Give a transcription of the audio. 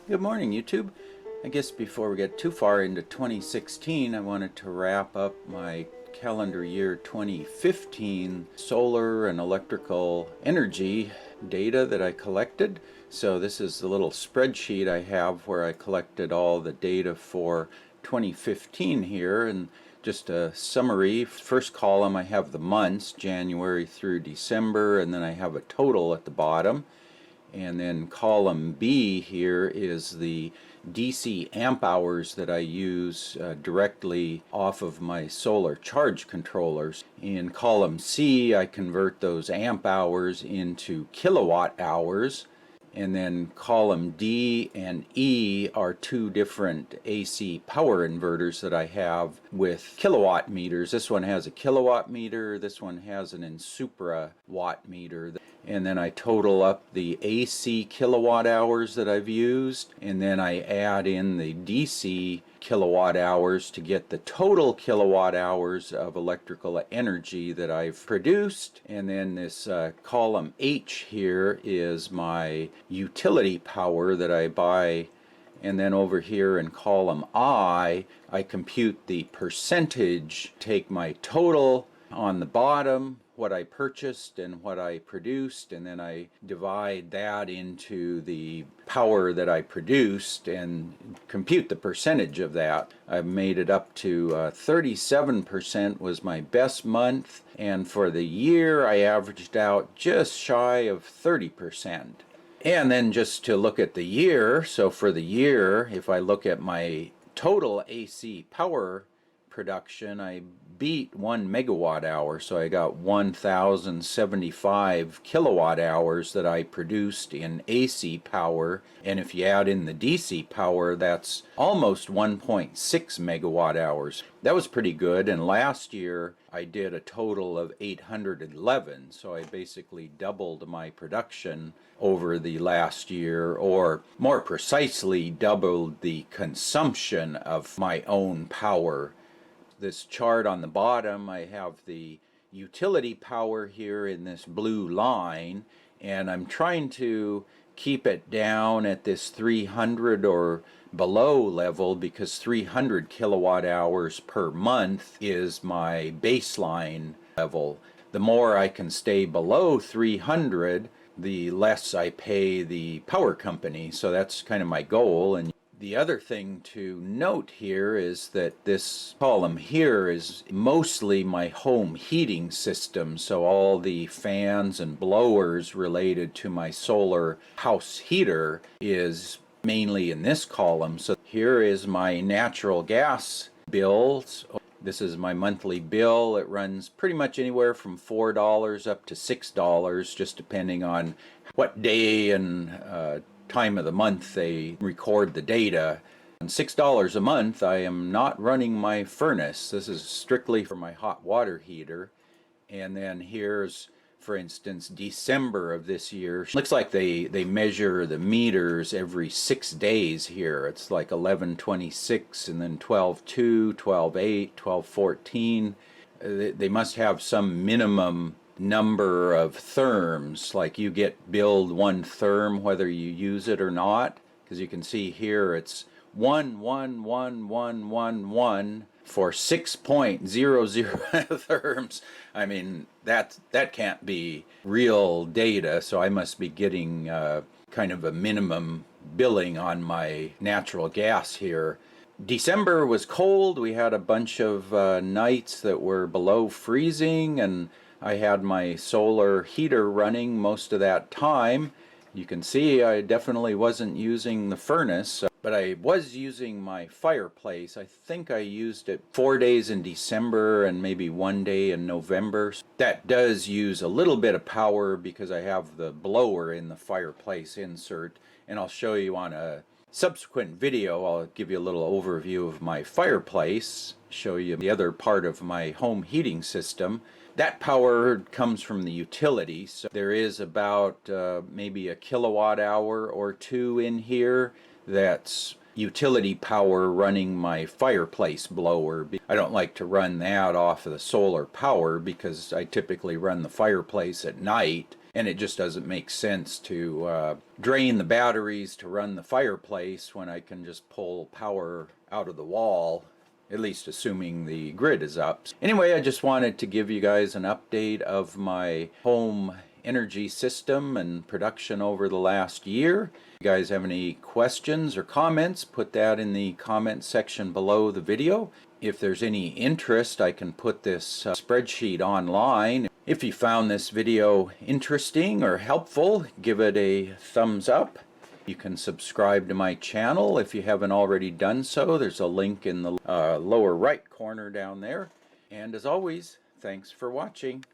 Good morning, YouTube. I guess before we get too far into 2016, I wanted to wrap up my calendar year 2015 solar and electrical energy data that I collected. So this is the little spreadsheet I have where I collected all the data for 2015 here, and just a summary. First column I have the months, January through December, and then I have a total at the bottom. And then column B here is the DC amp hours that I use directly off of my solar charge controllers. In column C, I convert those amp hours into kilowatt hours. And then column D and E are two different AC power inverters that I have with kilowatt meters. This one has a kilowatt meter, this one has an Insupra watt meter. And then I total up the AC kilowatt hours that I've used, and then I add in the DC kilowatt hours to get the total kilowatt hours of electrical energy that I've produced. And then this column H here is my utility power that I buy. And then over here in column I compute the percentage, take my total on the bottom, what I purchased and what I produced, and then I divide that into the power that I produced and compute the percentage of that. I've made it up to 37% was my best month, and for the year I averaged out just shy of 30%. And then just to look at the year, so for the year, if I look at my total AC power production, I beat 1 megawatt hour, so I got 1,075 kilowatt hours that I produced in AC power, and if you add in the DC power, that's almost 1.6 megawatt hours. That was pretty good, and last year I did a total of 811, so I basically doubled my production over the last year, or more precisely doubled the consumption of my own power. This chart on the bottom, I have the utility power here in this blue line, and I'm trying to keep it down at this 300 or below level because 300 kilowatt hours per month is my baseline level. The more I can stay below 300, the less I pay the power company, so that's kind of my goal. And the other thing to note here is that this column here is mostly my home heating system, so all the fans and blowers related to my solar house heater is mainly in this column. So here is my natural gas bills. This is my monthly bill. It runs pretty much anywhere from $4 up to $6, just depending on what day and time of the month they record the data. On $6 a month, I am not running my furnace. This is strictly for my hot water heater. And then here's, for instance, December of this year. Looks like they measure the meters every 6 days here. It's like 11/26 and then 12/2, 12/8, 12/14. They must have some minimum number of therms, like you get billed 1 therm whether you use it or not, because you can see here it's 11111 for 6.00 therms. I mean, that can't be real data, so I must be getting kind of a minimum billing on my natural gas here. December was cold. We had a bunch of nights that were below freezing, and I had my solar heater running most of that time. You can see I definitely wasn't using the furnace, but I was using my fireplace. I think I used it 4 days in December and maybe 1 day in November. That does use a little bit of power because I have the blower in the fireplace insert, and I'll show you on a subsequent video. I'll give you a little overview of my fireplace, show you the other part of my home heating system. That power comes from the utility, so there is about maybe a kilowatt hour or two in here that's utility power running my fireplace blower. I don't like to run that off of the solar power because I typically run the fireplace at night, And it just doesn't make sense to drain the batteries to run the fireplace when I can just pull power out of the wall, at least assuming the grid is up. Anyway, I just wanted to give you guys an update of my home energy system and production over the last year. If you guys have any questions or comments, put that in the comment section below the video. If there's any interest, I can put this spreadsheet online. If you found this video interesting or helpful, give it a thumbs up. You can subscribe to my channel if you haven't already done so. There's a link in the lower right corner down there. And as always, thanks for watching.